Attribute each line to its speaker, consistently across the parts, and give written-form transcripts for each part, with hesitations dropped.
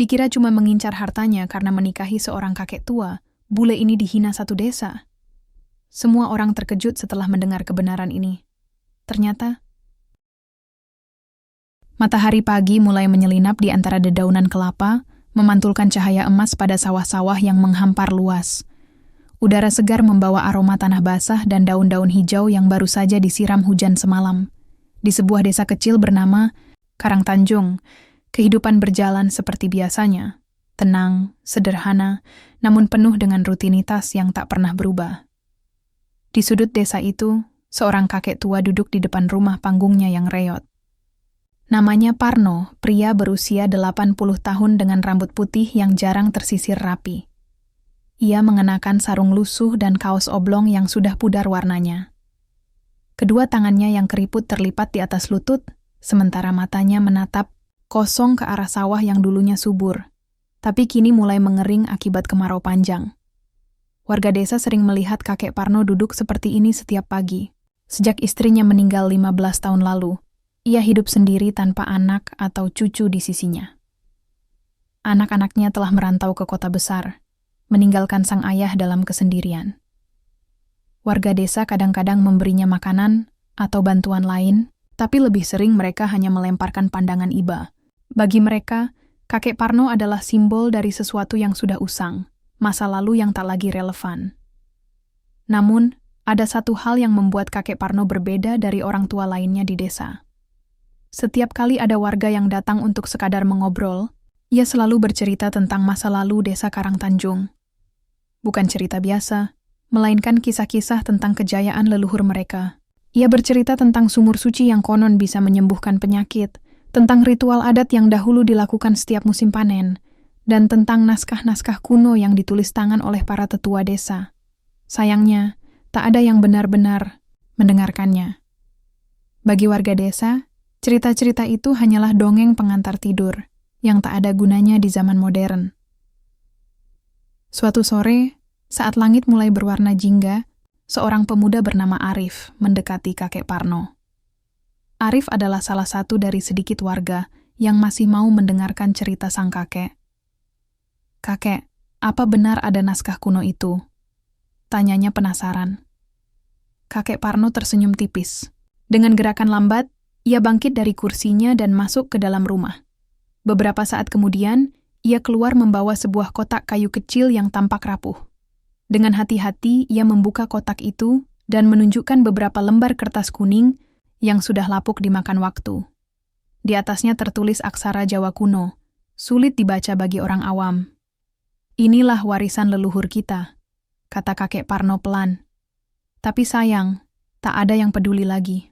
Speaker 1: Dikira cuma mengincar hartanya karena menikahi seorang kakek tua, bule ini dihina satu desa. Semua orang terkejut setelah mendengar kebenaran ini. Ternyata, matahari pagi mulai menyelinap di antara dedaunan kelapa, memantulkan cahaya emas pada sawah-sawah yang menghampar luas. Udara segar membawa aroma tanah basah dan daun-daun hijau yang baru saja disiram hujan semalam. Di sebuah desa kecil bernama Karangtanjung, kehidupan berjalan seperti biasanya, tenang, sederhana, namun penuh dengan rutinitas yang tak pernah berubah. Di sudut desa itu, seorang kakek tua duduk di depan rumah panggungnya yang reot. Namanya Parno, pria berusia 80 tahun dengan rambut putih yang jarang tersisir rapi. Ia mengenakan sarung lusuh dan kaos oblong yang sudah pudar warnanya. Kedua tangannya yang keriput terlipat di atas lutut, sementara matanya menatap kosong ke arah sawah yang dulunya subur, tapi kini mulai mengering akibat kemarau panjang. Warga desa sering melihat kakek Parno duduk seperti ini setiap pagi. Sejak istrinya meninggal 15 tahun lalu, ia hidup sendiri tanpa anak atau cucu di sisinya. Anak-anaknya telah merantau ke kota besar, meninggalkan sang ayah dalam kesendirian. Warga desa kadang-kadang memberinya makanan atau bantuan lain, tapi lebih sering mereka hanya melemparkan pandangan iba. Bagi mereka, kakek Parno adalah simbol dari sesuatu yang sudah usang, masa lalu yang tak lagi relevan. Namun, ada satu hal yang membuat kakek Parno berbeda dari orang tua lainnya di desa. Setiap kali ada warga yang datang untuk sekadar mengobrol, ia selalu bercerita tentang masa lalu desa Karangtanjung. Bukan cerita biasa, melainkan kisah-kisah tentang kejayaan leluhur mereka. Ia bercerita tentang sumur suci yang konon bisa menyembuhkan penyakit, tentang ritual adat yang dahulu dilakukan setiap musim panen, dan tentang naskah-naskah kuno yang ditulis tangan oleh para tetua desa. Sayangnya, tak ada yang benar-benar mendengarkannya. Bagi warga desa, cerita-cerita itu hanyalah dongeng pengantar tidur, yang tak ada gunanya di zaman modern. Suatu sore, saat langit mulai berwarna jingga, seorang pemuda bernama Arif mendekati kakek Parno. Arif adalah salah satu dari sedikit warga yang masih mau mendengarkan cerita sang kakek. "Kakek, apa benar ada naskah kuno itu?" tanyanya penasaran. Kakek Parno tersenyum tipis. Dengan gerakan lambat, ia bangkit dari kursinya dan masuk ke dalam rumah. Beberapa saat kemudian, ia keluar membawa sebuah kotak kayu kecil yang tampak rapuh. Dengan hati-hati, ia membuka kotak itu dan menunjukkan beberapa lembar kertas kuning yang sudah lapuk dimakan waktu. Di atasnya tertulis aksara Jawa kuno, sulit dibaca bagi orang awam. "Inilah warisan leluhur kita," kata kakek Parno pelan. Tapi sayang, tak ada yang peduli lagi.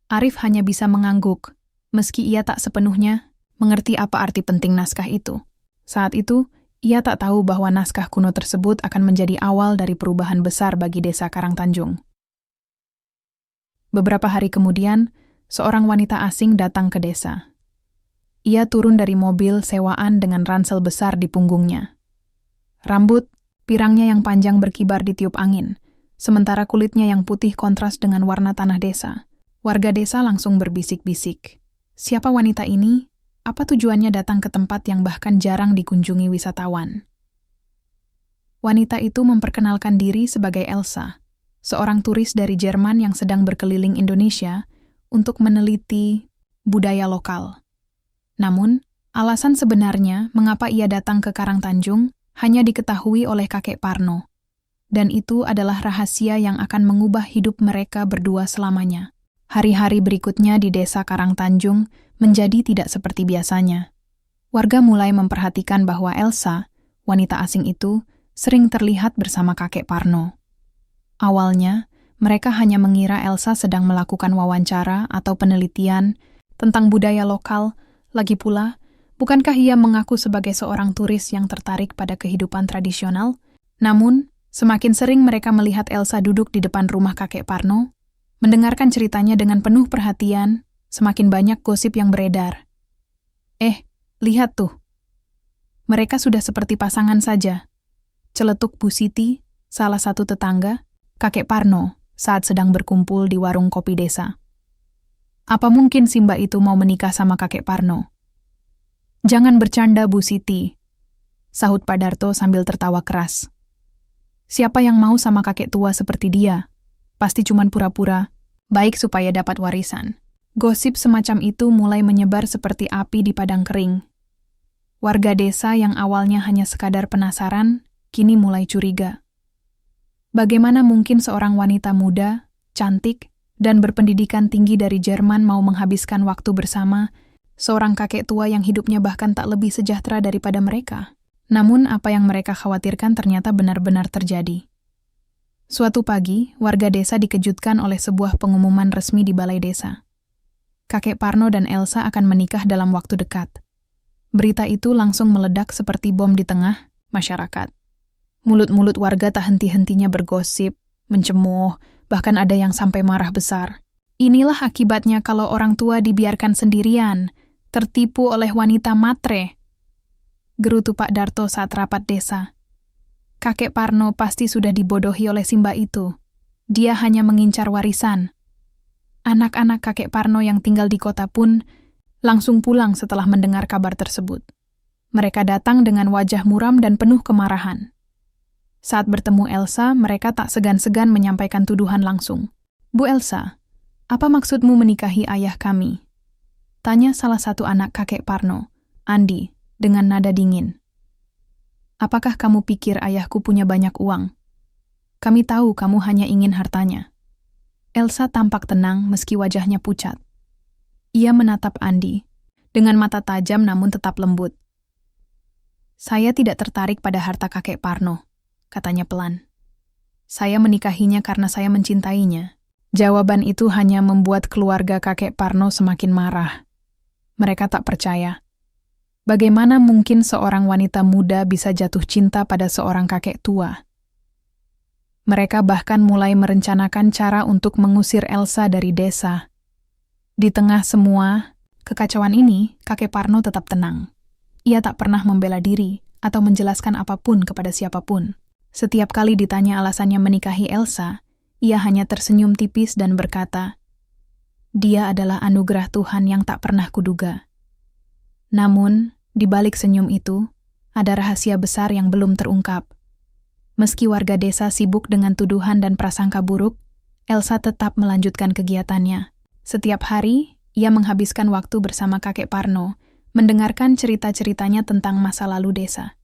Speaker 1: Arif hanya bisa mengangguk, meski ia tak sepenuhnya mengerti apa arti penting naskah itu. Saat itu, ia tak tahu bahwa naskah kuno tersebut akan menjadi awal dari perubahan besar bagi desa Karangtanjung. Beberapa hari kemudian, seorang wanita asing datang ke desa. Ia turun dari mobil sewaan dengan ransel besar di punggungnya. Rambut, pirangnya yang panjang berkibar ditiup angin, sementara kulitnya yang putih kontras dengan warna tanah desa. Warga desa langsung berbisik-bisik. Siapa wanita ini? Apa tujuannya datang ke tempat yang bahkan jarang dikunjungi wisatawan? Wanita itu memperkenalkan diri sebagai Elsa, seorang turis dari Jerman yang sedang berkeliling Indonesia untuk meneliti budaya lokal. Namun, alasan sebenarnya mengapa ia datang ke Karangtanjung hanya diketahui oleh kakek Parno, dan itu adalah rahasia yang akan mengubah hidup mereka berdua selamanya. Hari-hari berikutnya di desa Karangtanjung menjadi tidak seperti biasanya. Warga mulai memperhatikan bahwa Elsa, wanita asing itu, sering terlihat bersama kakek Parno. Awalnya, mereka hanya mengira Elsa sedang melakukan wawancara atau penelitian tentang budaya lokal. Lagi pula, bukankah ia mengaku sebagai seorang turis yang tertarik pada kehidupan tradisional? Namun, semakin sering mereka melihat Elsa duduk di depan rumah kakek Parno, mendengarkan ceritanya dengan penuh perhatian, semakin banyak gosip yang beredar. Lihat tuh. Mereka sudah seperti pasangan saja. Celetuk Bu Siti, salah satu tetangga, kakek Parno, saat sedang berkumpul di warung kopi desa. Apa mungkin si Mbak itu mau menikah sama kakek Parno? "Jangan bercanda, Bu Siti," sahut Pak Darto sambil tertawa keras. "Siapa yang mau sama kakek tua seperti dia? Pasti cuman pura-pura, baik supaya dapat warisan." Gosip semacam itu mulai menyebar seperti api di padang kering. Warga desa yang awalnya hanya sekadar penasaran, kini mulai curiga. Bagaimana mungkin seorang wanita muda, cantik, dan berpendidikan tinggi dari Jerman mau menghabiskan waktu bersama seorang kakek tua yang hidupnya bahkan tak lebih sejahtera daripada mereka? Namun apa yang mereka khawatirkan ternyata benar-benar terjadi. Suatu pagi, warga desa dikejutkan oleh sebuah pengumuman resmi di balai desa. Kakek Parno dan Elsa akan menikah dalam waktu dekat. Berita itu langsung meledak seperti bom di tengah masyarakat. Mulut-mulut warga tak henti-hentinya bergosip, mencemooh, bahkan ada yang sampai marah besar. Inilah akibatnya kalau orang tua dibiarkan sendirian, tertipu oleh wanita matre, gerutu Pak Darto saat rapat desa. Kakek Parno pasti sudah dibodohi oleh Simba itu. Dia hanya mengincar warisan. Anak-anak kakek Parno yang tinggal di kota pun langsung pulang setelah mendengar kabar tersebut. Mereka datang dengan wajah muram dan penuh kemarahan. Saat bertemu Elsa, mereka tak segan-segan menyampaikan tuduhan langsung. "Bu Elsa, apa maksudmu menikahi ayah kami?" tanya salah satu anak kakek Parno, Andi, dengan nada dingin. "Apakah kamu pikir ayahku punya banyak uang? Kami tahu kamu hanya ingin hartanya." Elsa tampak tenang meski wajahnya pucat. Ia menatap Andi, dengan mata tajam namun tetap lembut. "Saya tidak tertarik pada harta kakek Parno," katanya pelan. "Saya menikahinya karena saya mencintainya." Jawaban itu hanya membuat keluarga kakek Parno semakin marah. Mereka tak percaya. Bagaimana mungkin seorang wanita muda bisa jatuh cinta pada seorang kakek tua? Mereka bahkan mulai merencanakan cara untuk mengusir Elsa dari desa. Di tengah semua kekacauan ini, kakek Parno tetap tenang. Ia tak pernah membela diri atau menjelaskan apapun kepada siapapun. Setiap kali ditanya alasannya menikahi Elsa, ia hanya tersenyum tipis dan berkata, "Dia adalah anugerah Tuhan yang tak pernah kuduga." Namun, di balik senyum itu, ada rahasia besar yang belum terungkap. Meski warga desa sibuk dengan tuduhan dan prasangka buruk, Elsa tetap melanjutkan kegiatannya. Setiap hari, ia menghabiskan waktu bersama kakek Parno, mendengarkan cerita-ceritanya tentang masa lalu desa.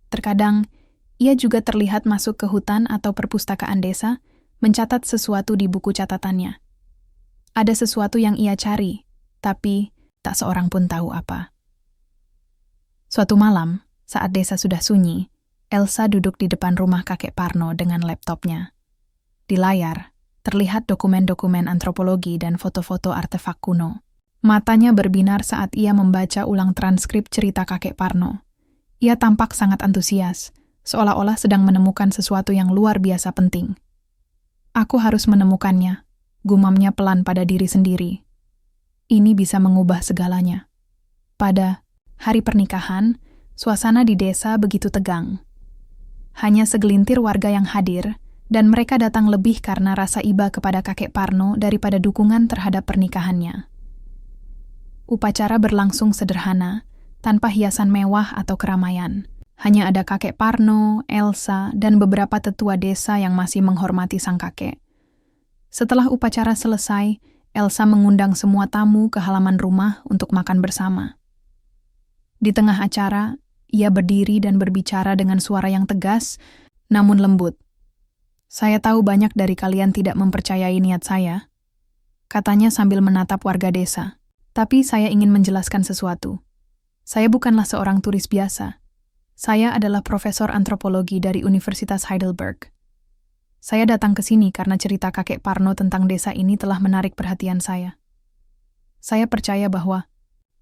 Speaker 1: Terkadang, ia juga terlihat masuk ke hutan atau perpustakaan desa, mencatat sesuatu di buku catatannya. Ada sesuatu yang ia cari, tapi tak seorang pun tahu apa. Suatu malam, saat desa sudah sunyi, Elsa duduk di depan rumah kakek Parno dengan laptopnya. Di layar, terlihat dokumen-dokumen antropologi dan foto-foto artefak kuno. Matanya berbinar saat ia membaca ulang transkrip cerita kakek Parno. Ia tampak sangat antusias, seolah-olah sedang menemukan sesuatu yang luar biasa penting. "Aku harus menemukannya," gumamnya pelan pada diri sendiri. "Ini bisa mengubah segalanya." Pada hari pernikahan, suasana di desa begitu tegang. Hanya segelintir warga yang hadir, dan mereka datang lebih karena rasa iba kepada kakek Parno daripada dukungan terhadap pernikahannya. Upacara berlangsung sederhana, tanpa hiasan mewah atau keramaian. Hanya ada kakek Parno, Elsa, dan beberapa tetua desa yang masih menghormati sang kakek. Setelah upacara selesai, Elsa mengundang semua tamu ke halaman rumah untuk makan bersama. Di tengah acara, ia berdiri dan berbicara dengan suara yang tegas, namun lembut. "Saya tahu banyak dari kalian tidak mempercayai niat saya," katanya sambil menatap warga desa. "Tapi saya ingin menjelaskan sesuatu. Saya bukanlah seorang turis biasa. Saya adalah profesor antropologi dari Universitas Heidelberg. Saya datang ke sini karena cerita kakek Parno tentang desa ini telah menarik perhatian saya. Saya percaya bahwa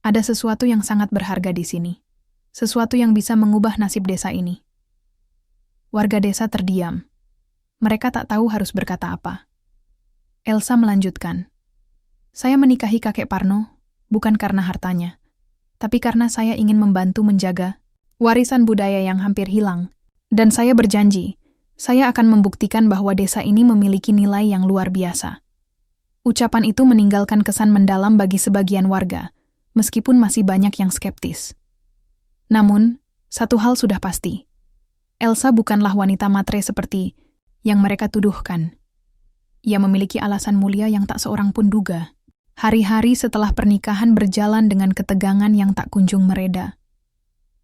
Speaker 1: ada sesuatu yang sangat berharga di sini. Sesuatu yang bisa mengubah nasib desa ini." Warga desa terdiam. Mereka tak tahu harus berkata apa. Elsa melanjutkan, "Saya menikahi kakek Parno bukan karena hartanya, tapi karena saya ingin membantu menjaga warisan budaya yang hampir hilang. Dan saya berjanji, saya akan membuktikan bahwa desa ini memiliki nilai yang luar biasa." Ucapan itu meninggalkan kesan mendalam bagi sebagian warga, meskipun masih banyak yang skeptis. Namun, satu hal sudah pasti. Elsa bukanlah wanita matre seperti yang mereka tuduhkan. Ia memiliki alasan mulia yang tak seorang pun duga. Hari-hari setelah pernikahan berjalan dengan ketegangan yang tak kunjung mereda.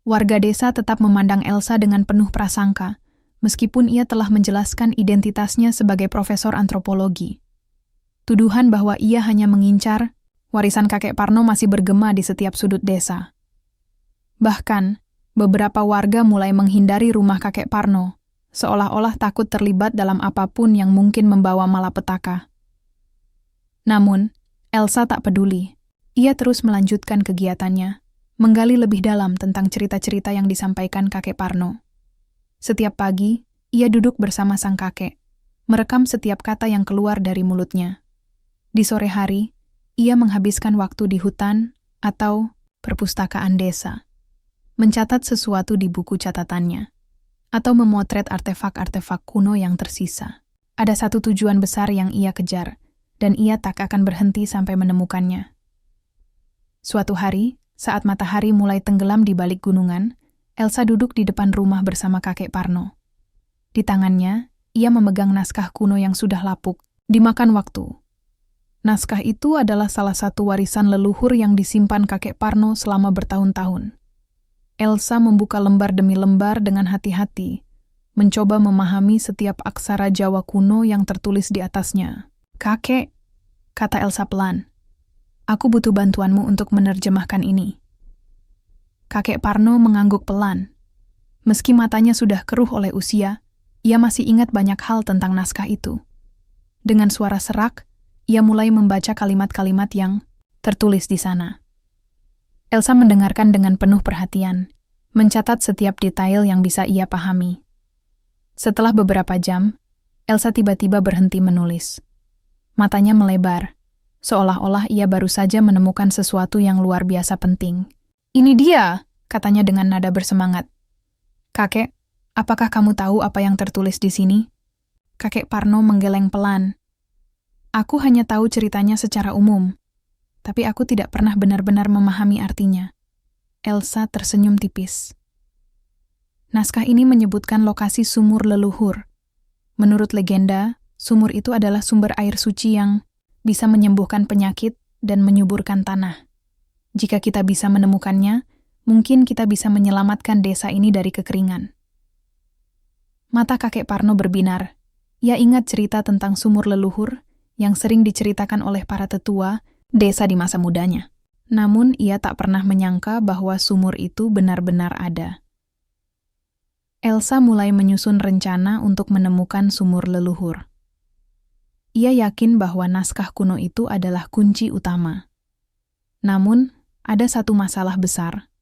Speaker 1: Warga desa tetap memandang Elsa dengan penuh prasangka, meskipun ia telah menjelaskan identitasnya sebagai profesor antropologi. Tuduhan bahwa ia hanya mengincar warisan kakek Parno masih bergema di setiap sudut desa. Bahkan, beberapa warga mulai menghindari rumah kakek Parno, seolah-olah takut terlibat dalam apapun yang mungkin membawa malapetaka. Namun, Elsa tak peduli. Ia terus melanjutkan kegiatannya, menggali lebih dalam tentang cerita-cerita yang disampaikan kakek Parno. Setiap pagi, ia duduk bersama sang kakek, merekam setiap kata yang keluar dari mulutnya. Di sore hari, ia menghabiskan waktu di hutan atau perpustakaan desa, mencatat sesuatu di buku catatannya, atau memotret artefak-artefak kuno yang tersisa. Ada satu tujuan besar yang ia kejar, dan ia tak akan berhenti sampai menemukannya. Suatu hari, saat matahari mulai tenggelam di balik gunungan, Elsa duduk di depan rumah bersama kakek Parno. Di tangannya, ia memegang naskah kuno yang sudah lapuk, dimakan waktu. Naskah itu adalah salah satu warisan leluhur yang disimpan kakek Parno selama bertahun-tahun. Elsa membuka lembar demi lembar dengan hati-hati, mencoba memahami setiap aksara Jawa kuno yang tertulis di atasnya. "Kakek," kata Elsa pelan, "aku butuh bantuanmu untuk menerjemahkan ini." Kakek Parno mengangguk pelan. Meski matanya sudah keruh oleh usia, ia masih ingat banyak hal tentang naskah itu. Dengan suara serak, ia mulai membaca kalimat-kalimat yang tertulis di sana. Elsa mendengarkan dengan penuh perhatian, mencatat setiap detail yang bisa ia pahami. Setelah beberapa jam, Elsa tiba-tiba berhenti menulis. Matanya melebar, seolah-olah ia baru saja menemukan sesuatu yang luar biasa penting. "Ini dia," katanya dengan nada bersemangat. "Kakek, apakah kamu tahu apa yang tertulis di sini?" Kakek Parno menggeleng pelan. "Aku hanya tahu ceritanya secara umum, tapi aku tidak pernah benar-benar memahami artinya." Elsa tersenyum tipis. Naskah ini menyebutkan lokasi sumur leluhur. Menurut legenda, sumur itu adalah sumber air suci yang bisa menyembuhkan penyakit dan menyuburkan tanah. Jika kita bisa menemukannya, mungkin kita bisa menyelamatkan desa ini dari kekeringan. Mata kakek Parno berbinar. Ia ingat cerita tentang sumur leluhur yang sering diceritakan oleh para tetua desa di masa mudanya. Namun, ia tak pernah menyangka bahwa sumur itu benar-benar ada. Elsa mulai menyusun rencana untuk menemukan sumur leluhur. Ia yakin bahwa naskah kuno itu adalah kunci utama. Namun, ada satu masalah besar.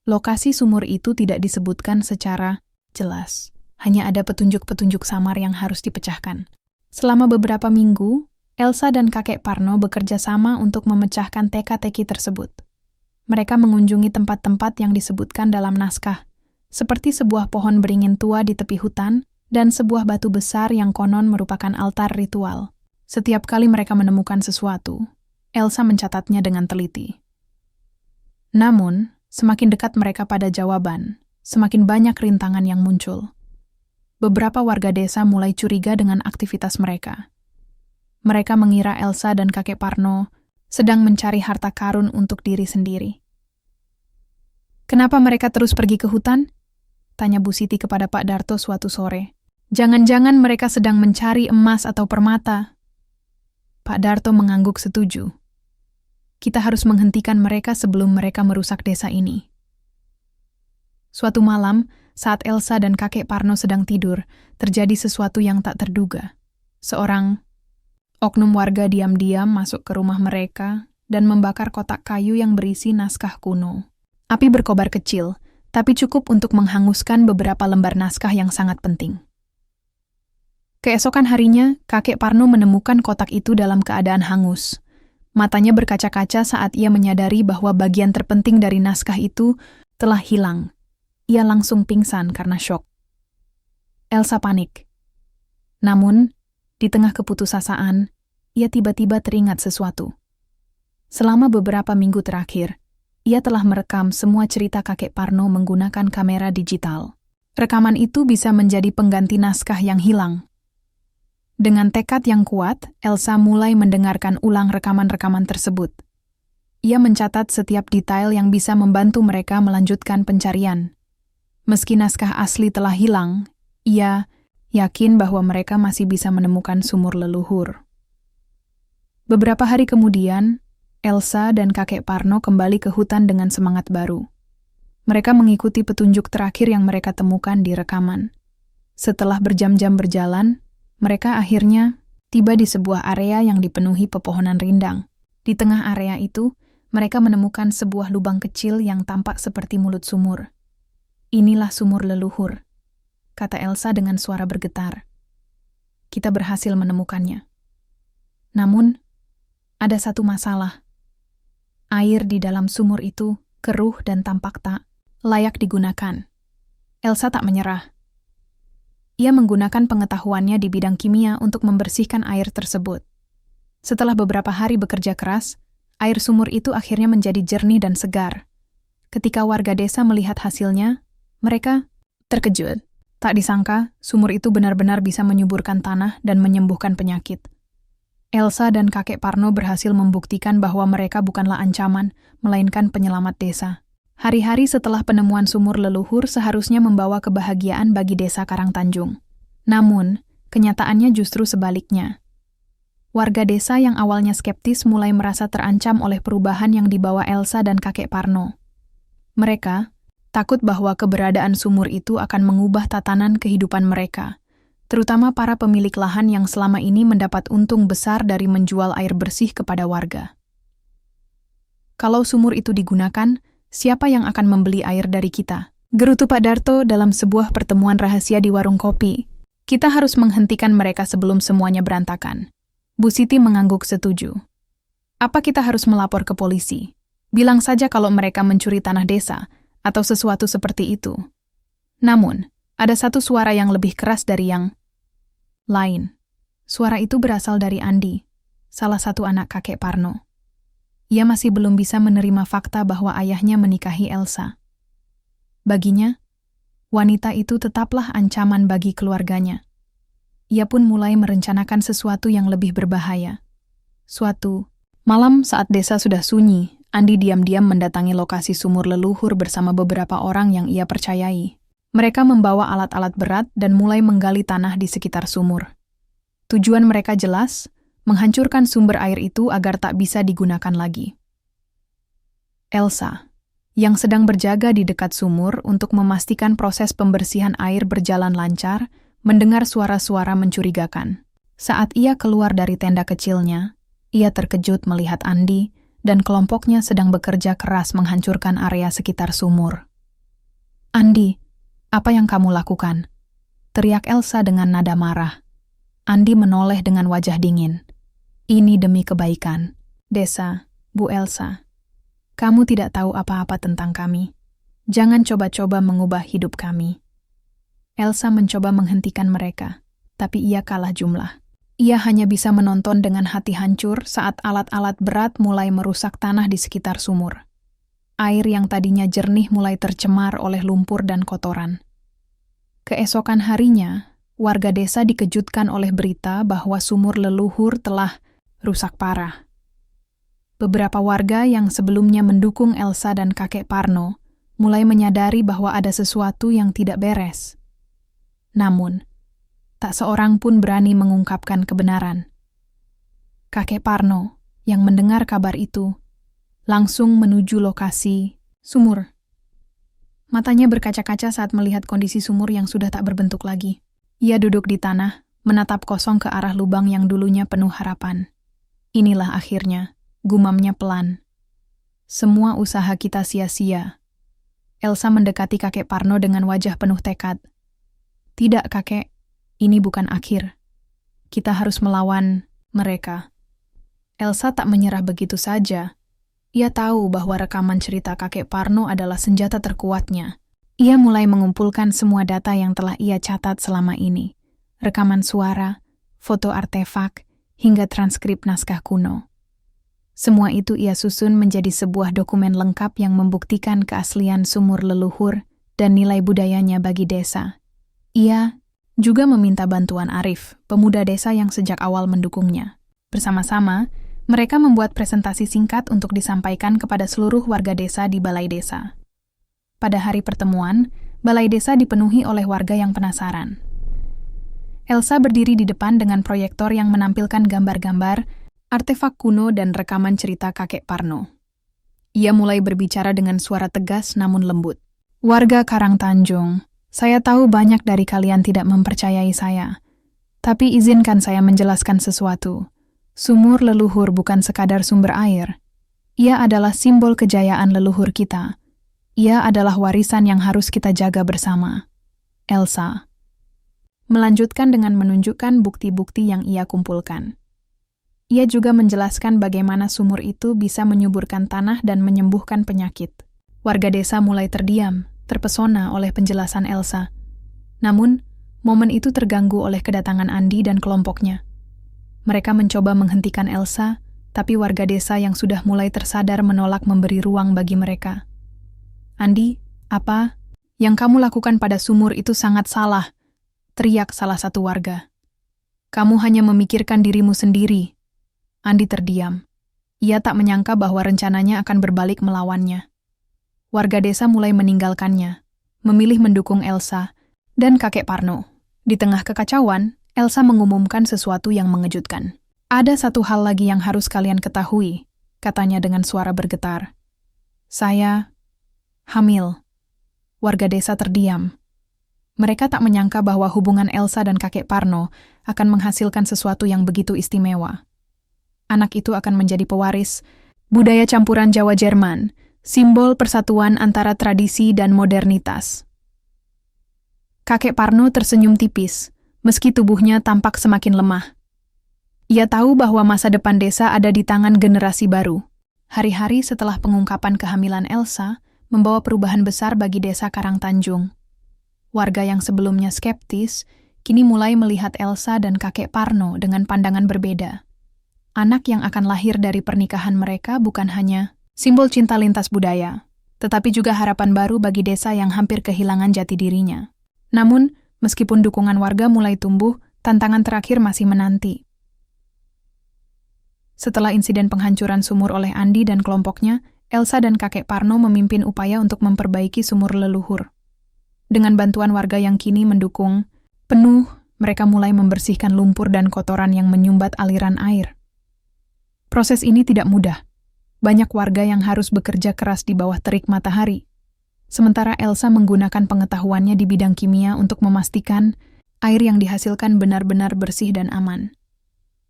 Speaker 1: Lokasi sumur itu tidak disebutkan secara jelas. Hanya ada petunjuk-petunjuk samar yang harus dipecahkan. Selama beberapa minggu, Elsa dan kakek Parno bekerja sama untuk memecahkan teka-teki tersebut. Mereka mengunjungi tempat-tempat yang disebutkan dalam naskah, seperti sebuah pohon beringin tua di tepi hutan dan sebuah batu besar yang konon merupakan altar ritual. Setiap kali mereka menemukan sesuatu, Elsa mencatatnya dengan teliti. Namun, semakin dekat mereka pada jawaban, semakin banyak rintangan yang muncul. Beberapa warga desa mulai curiga dengan aktivitas mereka. Mereka mengira Elsa dan kakek Parno sedang mencari harta karun untuk diri sendiri. "Kenapa mereka terus pergi ke hutan?" tanya Bu Siti kepada Pak Darto suatu sore. "Jangan-jangan mereka sedang mencari emas atau permata." Pak Darto mengangguk setuju. "Kita harus menghentikan mereka sebelum mereka merusak desa ini." Suatu malam, saat Elsa dan kakek Parno sedang tidur, terjadi sesuatu yang tak terduga. Seorang oknum warga diam-diam masuk ke rumah mereka dan membakar kotak kayu yang berisi naskah kuno. Api berkobar kecil, tapi cukup untuk menghanguskan beberapa lembar naskah yang sangat penting. Keesokan harinya, kakek Parno menemukan kotak itu dalam keadaan hangus. Matanya berkaca-kaca saat ia menyadari bahwa bagian terpenting dari naskah itu telah hilang. Ia langsung pingsan karena syok. Elsa panik. Namun, di tengah keputusasaan, ia tiba-tiba teringat sesuatu. Selama beberapa minggu terakhir, Ia telah merekam semua cerita kakek Parno menggunakan kamera digital. Rekaman itu bisa menjadi pengganti naskah yang hilang. Dengan tekad yang kuat, Elsa mulai mendengarkan ulang rekaman-rekaman tersebut. Ia mencatat setiap detail yang bisa membantu mereka melanjutkan pencarian. Meski naskah asli telah hilang, ia yakin bahwa mereka masih bisa menemukan sumur leluhur. Beberapa hari kemudian, Elsa dan kakek Parno kembali ke hutan dengan semangat baru. Mereka mengikuti petunjuk terakhir yang mereka temukan di rekaman. Setelah berjam-jam berjalan, mereka akhirnya tiba di sebuah area yang dipenuhi pepohonan rindang. Di tengah area itu, mereka menemukan sebuah lubang kecil yang tampak seperti mulut sumur. "Inilah sumur leluhur," kata Elsa dengan suara bergetar. "Kita berhasil menemukannya. Namun, ada satu masalah. Air di dalam sumur itu keruh dan tampak tak layak digunakan." Elsa tak menyerah. Ia menggunakan pengetahuannya di bidang kimia untuk membersihkan air tersebut. Setelah beberapa hari bekerja keras, air sumur itu akhirnya menjadi jernih dan segar. Ketika warga desa melihat hasilnya, mereka terkejut. Tak disangka, sumur itu benar-benar bisa menyuburkan tanah dan menyembuhkan penyakit. Elsa dan kakek Parno berhasil membuktikan bahwa mereka bukanlah ancaman, melainkan penyelamat desa. Hari-hari setelah penemuan sumur leluhur seharusnya membawa kebahagiaan bagi desa Karangtanjung. Namun, kenyataannya justru sebaliknya. Warga desa yang awalnya skeptis mulai merasa terancam oleh perubahan yang dibawa Elsa dan kakek Parno. Mereka takut bahwa keberadaan sumur itu akan mengubah tatanan kehidupan mereka, terutama para pemilik lahan yang selama ini mendapat untung besar dari menjual air bersih kepada warga. "Kalau sumur itu digunakan, siapa yang akan membeli air dari kita?" gerutu Pak Darto dalam sebuah pertemuan rahasia di warung kopi. "Kita harus menghentikan mereka sebelum semuanya berantakan." Bu Siti mengangguk setuju. "Apa kita harus melapor ke polisi? Bilang saja kalau mereka mencuri tanah desa, atau sesuatu seperti itu." Namun, ada satu suara yang lebih keras dari yang lain. Suara itu berasal dari Andi, salah satu anak kakek Parno. Ia masih belum bisa menerima fakta bahwa ayahnya menikahi Elsa. Baginya, wanita itu tetaplah ancaman bagi keluarganya. Ia pun mulai merencanakan sesuatu yang lebih berbahaya. Suatu malam saat desa sudah sunyi, Andi diam-diam mendatangi lokasi sumur leluhur bersama beberapa orang yang ia percayai. Mereka membawa alat-alat berat dan mulai menggali tanah di sekitar sumur. Tujuan mereka jelas, menghancurkan sumber air itu agar tak bisa digunakan lagi. Elsa, yang sedang berjaga di dekat sumur untuk memastikan proses pembersihan air berjalan lancar, mendengar suara-suara mencurigakan. Saat ia keluar dari tenda kecilnya, ia terkejut melihat Andi dan kelompoknya sedang bekerja keras menghancurkan area sekitar sumur. "Andi, apa yang kamu lakukan?" teriak Elsa dengan nada marah. Andi menoleh dengan wajah dingin. "Ini demi kebaikan desa, Bu Elsa. Kamu tidak tahu apa-apa tentang kami. Jangan coba-coba mengubah hidup kami." Elsa mencoba menghentikan mereka, tapi ia kalah jumlah. Ia hanya bisa menonton dengan hati hancur saat alat-alat berat mulai merusak tanah di sekitar sumur. Air yang tadinya jernih mulai tercemar oleh lumpur dan kotoran. Keesokan harinya, warga desa dikejutkan oleh berita bahwa sumur leluhur telah rusak parah. Beberapa warga yang sebelumnya mendukung Elsa dan kakek Parno mulai menyadari bahwa ada sesuatu yang tidak beres. Namun, tak seorang pun berani mengungkapkan kebenaran. Kakek Parno, yang mendengar kabar itu, langsung menuju lokasi sumur. Matanya berkaca-kaca saat melihat kondisi sumur yang sudah tak berbentuk lagi. Ia duduk di tanah, menatap kosong ke arah lubang yang dulunya penuh harapan. "Inilah akhirnya," gumamnya pelan. "Semua usaha kita sia-sia." Elsa mendekati kakek Parno dengan wajah penuh tekad. "Tidak, kakek. Ini bukan akhir. Kita harus melawan mereka." Elsa tak menyerah begitu saja. Ia tahu bahwa rekaman cerita kakek Parno adalah senjata terkuatnya. Ia mulai mengumpulkan semua data yang telah ia catat selama ini. Rekaman suara, foto artefak, hingga transkrip naskah kuno. Semua itu ia susun menjadi sebuah dokumen lengkap yang membuktikan keaslian sumur leluhur dan nilai budayanya bagi desa. Ia juga meminta bantuan Arif, pemuda desa yang sejak awal mendukungnya. Bersama-sama, mereka membuat presentasi singkat untuk disampaikan kepada seluruh warga desa di balai desa. Pada hari pertemuan, balai desa dipenuhi oleh warga yang penasaran. Elsa berdiri di depan dengan proyektor yang menampilkan gambar-gambar, artefak kuno dan rekaman cerita kakek Parno. Ia mulai berbicara dengan suara tegas namun lembut. Warga Karangtanjung, saya tahu banyak dari kalian tidak mempercayai saya. Tapi izinkan saya menjelaskan sesuatu. Sumur leluhur bukan sekadar sumber air. Ia adalah simbol kejayaan leluhur kita. Ia adalah warisan yang harus kita jaga bersama. Elsa melanjutkan dengan menunjukkan bukti-bukti yang ia kumpulkan. Ia juga menjelaskan bagaimana sumur itu bisa menyuburkan tanah dan menyembuhkan penyakit. Warga desa mulai terdiam, terpesona oleh penjelasan Elsa. Namun, momen itu terganggu oleh kedatangan Andi dan kelompoknya. Mereka mencoba menghentikan Elsa, tapi warga desa yang sudah mulai tersadar menolak memberi ruang bagi mereka. Andi, apa? Yang kamu lakukan pada sumur itu sangat salah, teriak salah satu warga. Kamu hanya memikirkan dirimu sendiri. Andi terdiam. Ia tak menyangka bahwa rencananya akan berbalik melawannya. Warga desa mulai meninggalkannya, memilih mendukung Elsa dan kakek Parno. Di tengah kekacauan, Elsa mengumumkan sesuatu yang mengejutkan. Ada satu hal lagi yang harus kalian ketahui, katanya dengan suara bergetar. Saya hamil. Warga desa terdiam. Mereka tak menyangka bahwa hubungan Elsa dan kakek Parno akan menghasilkan sesuatu yang begitu istimewa. Anak itu akan menjadi pewaris budaya campuran Jawa-Jerman, simbol persatuan antara tradisi dan modernitas. Kakek Parno tersenyum tipis, meski tubuhnya tampak semakin lemah. Ia tahu bahwa masa depan desa ada di tangan generasi baru. Hari-hari setelah pengungkapan kehamilan Elsa, membawa perubahan besar bagi desa Karangtanjung. Warga yang sebelumnya skeptis, kini mulai melihat Elsa dan kakek Parno dengan pandangan berbeda. Anak yang akan lahir dari pernikahan mereka bukan hanya simbol cinta lintas budaya, tetapi juga harapan baru bagi desa yang hampir kehilangan jati dirinya. Namun, meskipun dukungan warga mulai tumbuh, tantangan terakhir masih menanti. Setelah insiden penghancuran sumur oleh Andi dan kelompoknya, Elsa dan kakek Parno memimpin upaya untuk memperbaiki sumur leluhur. Dengan bantuan warga yang kini mendukung penuh, mereka mulai membersihkan lumpur dan kotoran yang menyumbat aliran air. Proses ini tidak mudah. Banyak warga yang harus bekerja keras di bawah terik matahari. Sementara Elsa menggunakan pengetahuannya di bidang kimia untuk memastikan air yang dihasilkan benar-benar bersih dan aman.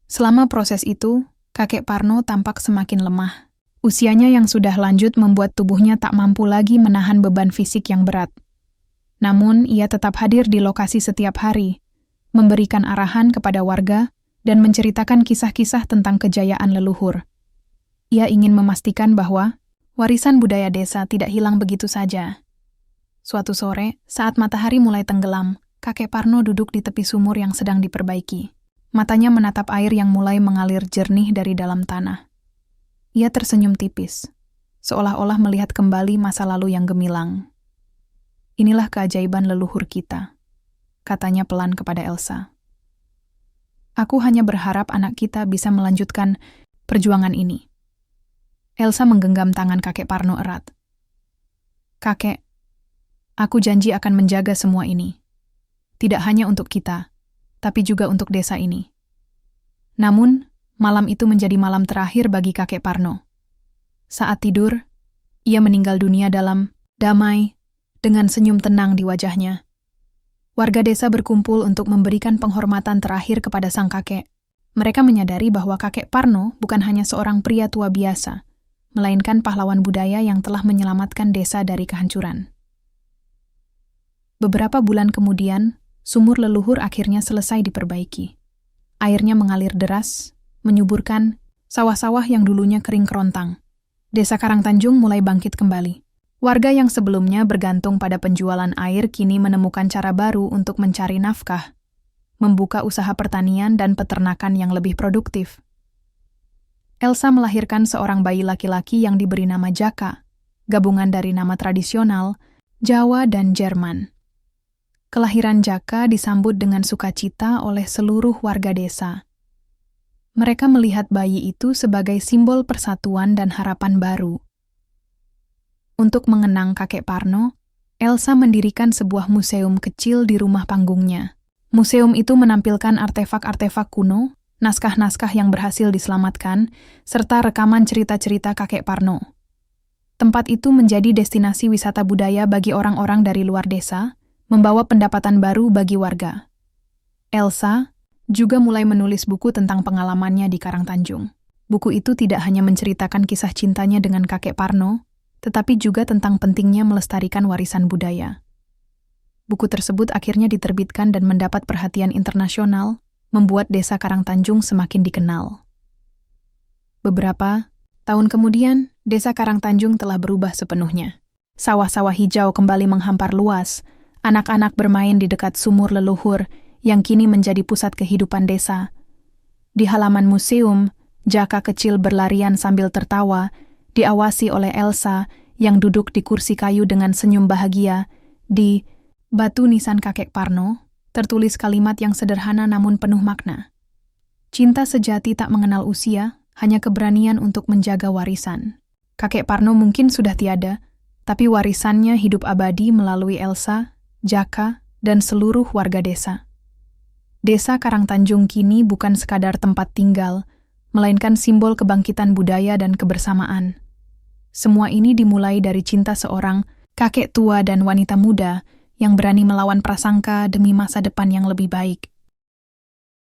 Speaker 1: Selama proses itu, kakek Parno tampak semakin lemah. Usianya yang sudah lanjut membuat tubuhnya tak mampu lagi menahan beban fisik yang berat. Namun, ia tetap hadir di lokasi setiap hari, memberikan arahan kepada warga dan menceritakan kisah-kisah tentang kejayaan leluhur. Ia ingin memastikan bahwa warisan budaya desa tidak hilang begitu saja. Suatu sore, saat matahari mulai tenggelam, kakek Parno duduk di tepi sumur yang sedang diperbaiki. Matanya menatap air yang mulai mengalir jernih dari dalam tanah. Ia tersenyum tipis, seolah-olah melihat kembali masa lalu yang gemilang. Inilah keajaiban leluhur kita, katanya pelan kepada Elsa. Aku hanya berharap anak kita bisa melanjutkan perjuangan ini. Elsa menggenggam tangan kakek Parno erat. Kakek, aku janji akan menjaga semua ini. Tidak hanya untuk kita, tapi juga untuk desa ini. Namun, malam itu menjadi malam terakhir bagi kakek Parno. Saat tidur, ia meninggal dunia dalam damai, dengan senyum tenang di wajahnya. Warga desa berkumpul untuk memberikan penghormatan terakhir kepada sang kakek. Mereka menyadari bahwa kakek Parno bukan hanya seorang pria tua biasa, melainkan pahlawan budaya yang telah menyelamatkan desa dari kehancuran. Beberapa bulan kemudian, sumur leluhur akhirnya selesai diperbaiki. Airnya mengalir deras, menyuburkan sawah-sawah yang dulunya kering kerontang. Desa Karangtanjung mulai bangkit kembali. Warga yang sebelumnya bergantung pada penjualan air kini menemukan cara baru untuk mencari nafkah, membuka usaha pertanian dan peternakan yang lebih produktif. Elsa melahirkan seorang bayi laki-laki yang diberi nama Jaka, gabungan dari nama tradisional, Jawa dan Jerman. Kelahiran Jaka disambut dengan sukacita oleh seluruh warga desa. Mereka melihat bayi itu sebagai simbol persatuan dan harapan baru. Untuk mengenang kakek Parno, Elsa mendirikan sebuah museum kecil di rumah panggungnya. Museum itu menampilkan artefak-artefak kuno, naskah-naskah yang berhasil diselamatkan, serta rekaman cerita-cerita kakek Parno. Tempat itu menjadi destinasi wisata budaya bagi orang-orang dari luar desa, membawa pendapatan baru bagi warga. Elsa juga mulai menulis buku tentang pengalamannya di Karangtanjung. Buku itu tidak hanya menceritakan kisah cintanya dengan kakek Parno, tetapi juga tentang pentingnya melestarikan warisan budaya. Buku tersebut akhirnya diterbitkan dan mendapat perhatian internasional, membuat desa Karangtanjung semakin dikenal. Beberapa tahun kemudian, desa Karangtanjung telah berubah sepenuhnya. Sawah-sawah hijau kembali menghampar luas, anak-anak bermain di dekat sumur leluhur yang kini menjadi pusat kehidupan desa. Di halaman museum, Jaka kecil berlarian sambil tertawa, diawasi oleh Elsa yang duduk di kursi kayu dengan senyum bahagia. Di batu nisan kakek Parno, tertulis kalimat yang sederhana namun penuh makna. Cinta sejati tak mengenal usia, hanya keberanian untuk menjaga warisan. Kakek Parno mungkin sudah tiada, tapi warisannya hidup abadi melalui Elsa, Jaka, dan seluruh warga desa. Desa Karangtanjung kini bukan sekadar tempat tinggal, melainkan simbol kebangkitan budaya dan kebersamaan. Semua ini dimulai dari cinta seorang kakek tua dan wanita muda yang berani melawan prasangka demi masa depan yang lebih baik.